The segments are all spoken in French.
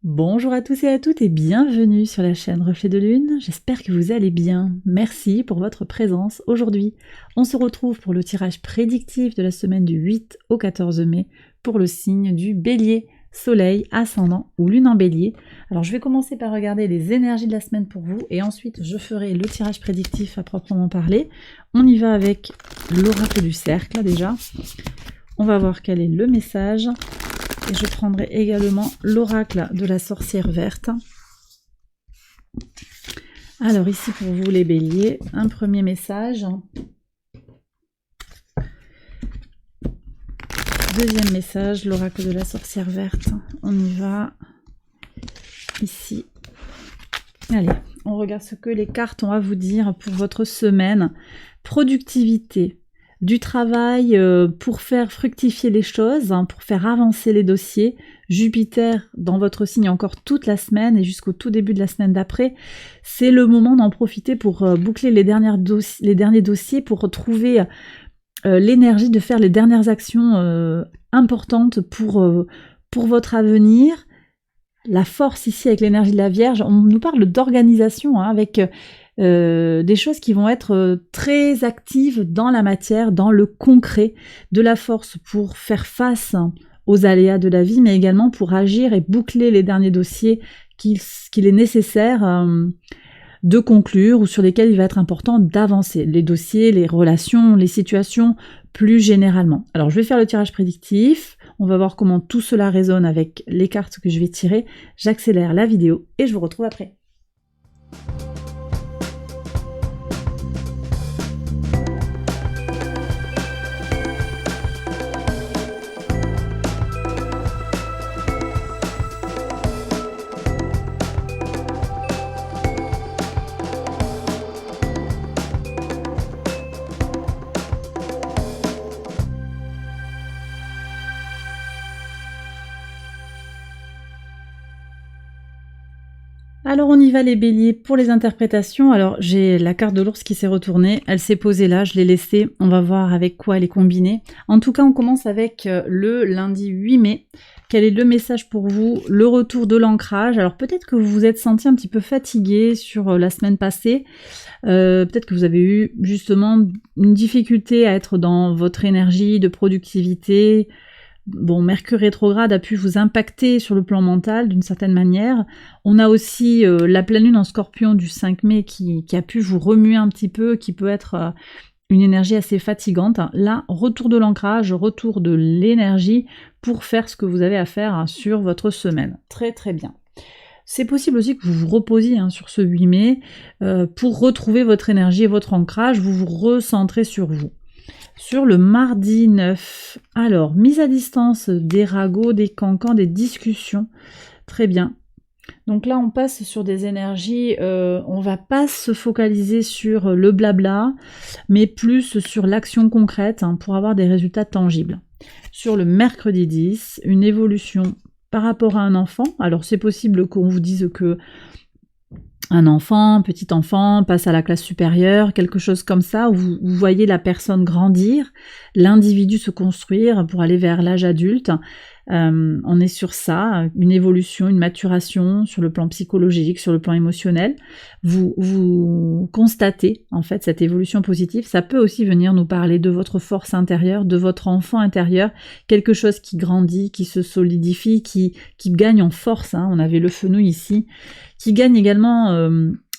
Bonjour à tous et à toutes et bienvenue sur la chaîne Reflet de Lune. J'espère que vous allez bien. Merci pour votre présence aujourd'hui. On se retrouve pour le tirage prédictif de la semaine du 8 au 14 mai pour le signe du Bélier, Soleil, Ascendant ou Lune en Bélier. Alors je vais commencer par regarder les énergies de la semaine pour vous et ensuite je ferai le tirage prédictif à proprement parler. On y va avec l'oracle du cercle déjà. On va voir quel est le message. Et je prendrai également l'oracle de la sorcière verte. Alors ici pour vous les béliers, un premier message. Deuxième message, l'oracle de la sorcière verte. On y va. Ici. Allez, on regarde ce que les cartes ont à vous dire pour votre semaine. Productivité. Du travail pour faire fructifier les choses, pour faire avancer les dossiers. Jupiter dans votre signe encore toute la semaine et jusqu'au tout début de la semaine d'après. C'est le moment d'en profiter pour boucler les derniers dossiers, pour retrouver l'énergie de faire les dernières actions importantes pour votre avenir. La force ici avec l'énergie de la Vierge, on nous parle d'organisation avec... des choses qui vont être très actives dans la matière, dans le concret, de la force pour faire face aux aléas de la vie, mais également pour agir et boucler les derniers dossiers qu'il est nécessaire de conclure ou sur lesquels il va être important d'avancer. Les dossiers, les relations, les situations plus généralement. Alors je vais faire le tirage prédictif, on va voir comment tout cela résonne avec les cartes que je vais tirer. J'accélère la vidéo et je vous retrouve après. Alors on y va les béliers pour les interprétations. Alors j'ai la carte de l'ours qui s'est retournée, elle s'est posée là, je l'ai laissée, on va voir avec quoi elle est combinée. En tout cas on commence avec le lundi 8 mai. Quel est le message pour vous? Le retour de l'ancrage. Alors peut-être que vous vous êtes senti un petit peu fatigué sur la semaine passée, peut-être que vous avez eu justement une difficulté à être dans votre énergie de productivité. Bon, Mercure rétrograde a pu vous impacter sur le plan mental d'une certaine manière. On a aussi la pleine lune en Scorpion du 5 mai qui a pu vous remuer un petit peu, qui peut être une énergie assez fatigante. Là, retour de l'ancrage, retour de l'énergie pour faire ce que vous avez à faire sur votre semaine. Très très bien. C'est possible aussi que vous vous reposiez sur ce 8 mai pour retrouver votre énergie et votre ancrage, vous vous recentrez sur vous. Sur le mardi 9, alors, mise à distance des ragots, des cancans, des discussions. Très bien. Donc là, on passe sur des énergies, on va pas se focaliser sur le blabla, mais plus sur l'action concrète pour avoir des résultats tangibles. Sur le mercredi 10, une évolution par rapport à un enfant. Alors, c'est possible qu'on vous dise que un enfant, un petit enfant, passe à la classe supérieure, quelque chose comme ça, où vous voyez la personne grandir, l'individu se construire pour aller vers l'âge adulte. On est sur ça, une évolution, une maturation sur le plan psychologique, sur le plan émotionnel. Vous constatez en fait cette évolution positive. Ça peut aussi venir nous parler de votre force intérieure, de votre enfant intérieur, quelque chose qui grandit, qui se solidifie, qui gagne en force. On avait le fenouil ici, qui gagne également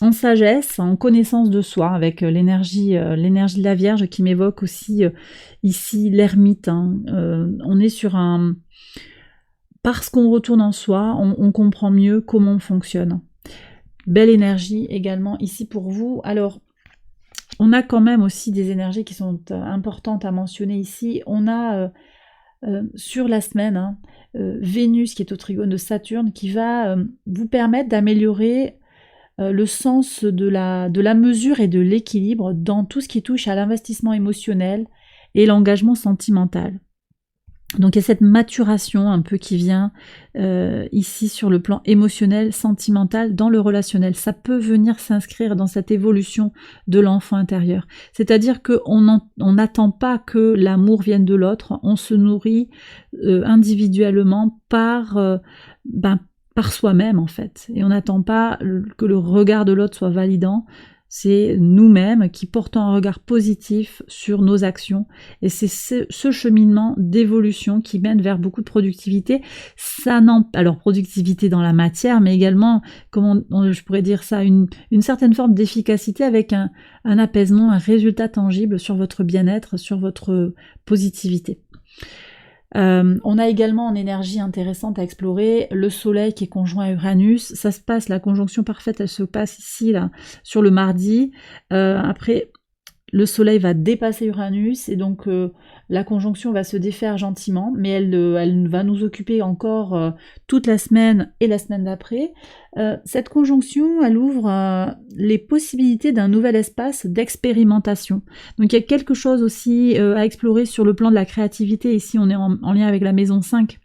en sagesse, en connaissance de soi, avec l'énergie de la Vierge qui m'évoque aussi ici l'ermite. On est sur un... Parce qu'on retourne en soi, on comprend mieux comment on fonctionne. Belle énergie également ici pour vous. Alors, on a quand même aussi des énergies qui sont importantes à mentionner ici. On a sur la semaine Vénus qui est au trigone de Saturne qui va vous permettre d'améliorer le sens de la mesure et de l'équilibre dans tout ce qui touche à l'investissement émotionnel et l'engagement sentimental. Donc il y a cette maturation un peu qui vient ici sur le plan émotionnel, sentimental, dans le relationnel. Ça peut venir s'inscrire dans cette évolution de l'enfant intérieur. C'est-à-dire qu'on n'attend pas que l'amour vienne de l'autre, on se nourrit individuellement par par soi-même en fait. Et on n'attend pas que le regard de l'autre soit validant. C'est nous-mêmes qui portons un regard positif sur nos actions. Et c'est ce cheminement d'évolution qui mène vers beaucoup de productivité. Alors productivité dans la matière, mais également, je pourrais dire ça, une certaine forme d'efficacité avec un apaisement, un résultat tangible sur votre bien-être, sur votre positivité. On a également en énergie intéressante à explorer le soleil qui est conjoint à Uranus. Ça se passe, la conjonction parfaite, elle se passe ici, là, sur le mardi. Après, le soleil va dépasser Uranus et donc la conjonction va se défaire gentiment, mais elle va nous occuper encore toute la semaine et la semaine d'après. Cette conjonction, elle ouvre les possibilités d'un nouvel espace d'expérimentation. Donc il y a quelque chose aussi à explorer sur le plan de la créativité. Ici, on est en lien avec la maison 5.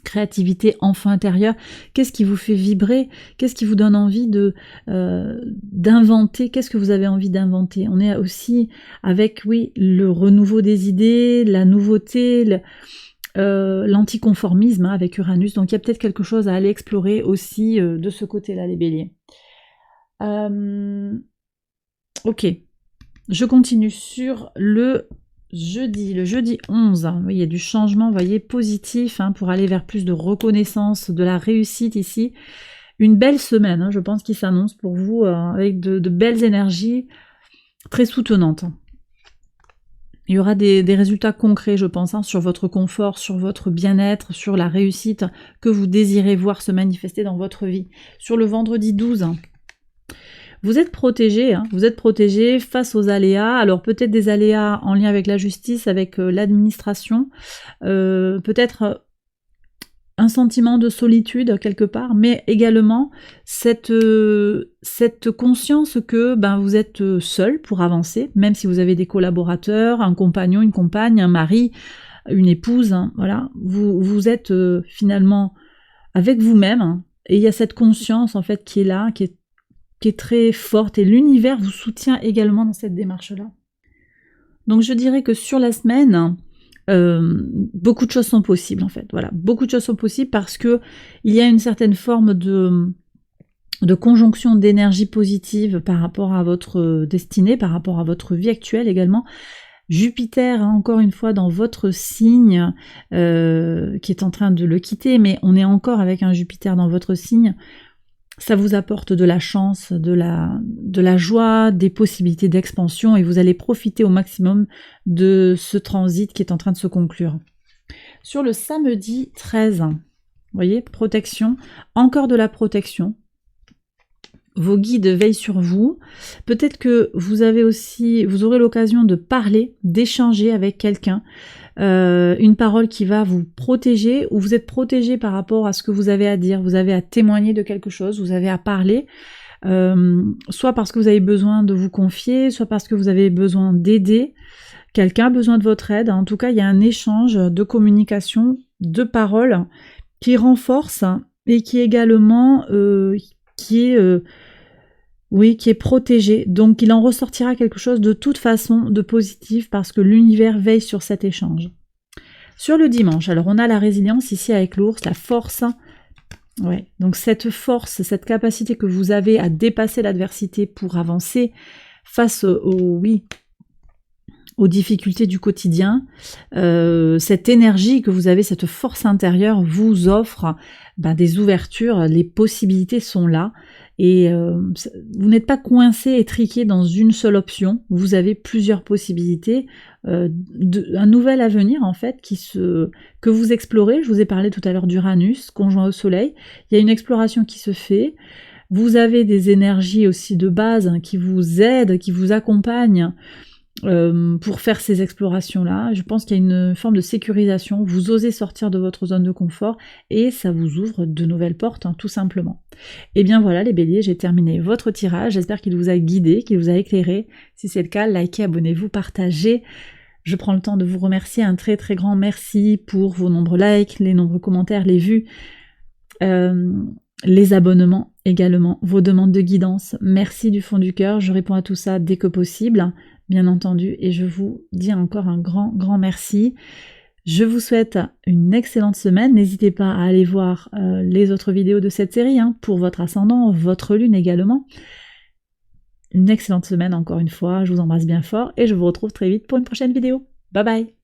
Créativité, enfant intérieur, qu'est-ce qui vous fait vibrer, qu'est-ce qui vous donne envie d'inventer, qu'est-ce que vous avez envie d'inventer. On est aussi avec, oui, le renouveau des idées, la nouveauté, l'anticonformisme avec Uranus, donc il y a peut-être quelque chose à aller explorer aussi de ce côté-là, les béliers. Ok, je continue sur le jeudi 11, il y a du changement, vous voyez, positif, pour aller vers plus de reconnaissance, de la réussite ici. Une belle semaine, je pense, qui s'annonce pour vous, avec de belles énergies très soutenantes. Il y aura des résultats concrets, je pense, sur votre confort, sur votre bien-être, sur la réussite que vous désirez voir se manifester dans votre vie. Sur le vendredi 12, vous êtes protégé face aux aléas, alors peut-être des aléas en lien avec la justice, avec l'administration, peut-être un sentiment de solitude quelque part, mais également cette conscience que vous êtes seul pour avancer, même si vous avez des collaborateurs, un compagnon, une compagne, un mari, une épouse, voilà, vous êtes finalement avec vous-même, et il y a cette conscience en fait qui est là, qui est très forte, et l'univers vous soutient également dans cette démarche-là. Donc je dirais que sur la semaine, beaucoup de choses sont possibles en fait. Voilà, beaucoup de choses sont possibles parce que il y a une certaine forme de conjonction d'énergie positive par rapport à votre destinée, par rapport à votre vie actuelle également. Jupiter, encore une fois, dans votre signe, qui est en train de le quitter, mais on est encore avec un Jupiter dans votre signe. Ça vous apporte de la chance, de la joie, des possibilités d'expansion, et vous allez profiter au maximum de ce transit qui est en train de se conclure. Sur le samedi 13, vous voyez, protection, encore de la protection. Vos guides veillent sur vous. Peut-être que vous aurez l'occasion de parler, d'échanger avec quelqu'un. Une parole qui va vous protéger, ou vous êtes protégé par rapport à ce que vous avez à dire, vous avez à témoigner de quelque chose, vous avez à parler, soit parce que vous avez besoin de vous confier, soit parce que vous avez besoin d'aider, quelqu'un a besoin de votre aide. En tout cas, il y a un échange de communication, de paroles qui renforce et qui également qui est protégé. Donc il en ressortira quelque chose de toute façon de positif parce que l'univers veille sur cet échange. Sur le dimanche, alors on a la résilience ici avec l'ours, la force. Ouais, donc cette force, cette capacité que vous avez à dépasser l'adversité pour avancer face aux difficultés du quotidien, cette énergie que vous avez, cette force intérieure vous offre des ouvertures, les possibilités sont là. Et vous n'êtes pas coincé, étriqué dans une seule option, vous avez plusieurs possibilités, un nouvel avenir en fait que vous explorez. Je vous ai parlé tout à l'heure d'Uranus, conjoint au soleil, il y a une exploration qui se fait, vous avez des énergies aussi de base qui vous aident, qui vous accompagnent pour faire ces explorations-là. Je pense qu'il y a une forme de sécurisation, vous osez sortir de votre zone de confort et ça vous ouvre de nouvelles portes, tout simplement. Et bien voilà les béliers, j'ai terminé votre tirage, j'espère qu'il vous a guidé, qu'il vous a éclairé. Si c'est le cas, likez, abonnez-vous, partagez. Je prends le temps de vous remercier, un très très grand merci pour vos nombreux likes, les nombreux commentaires, les vues, les abonnements également, vos demandes de guidance. Merci du fond du cœur, je réponds à tout ça dès que possible, bien entendu, et je vous dis encore un grand merci. Je vous souhaite une excellente semaine. N'hésitez pas à aller voir les autres vidéos de cette série pour votre ascendant, votre lune également. Une excellente semaine encore une fois. Je vous embrasse bien fort et je vous retrouve très vite pour une prochaine vidéo. Bye bye!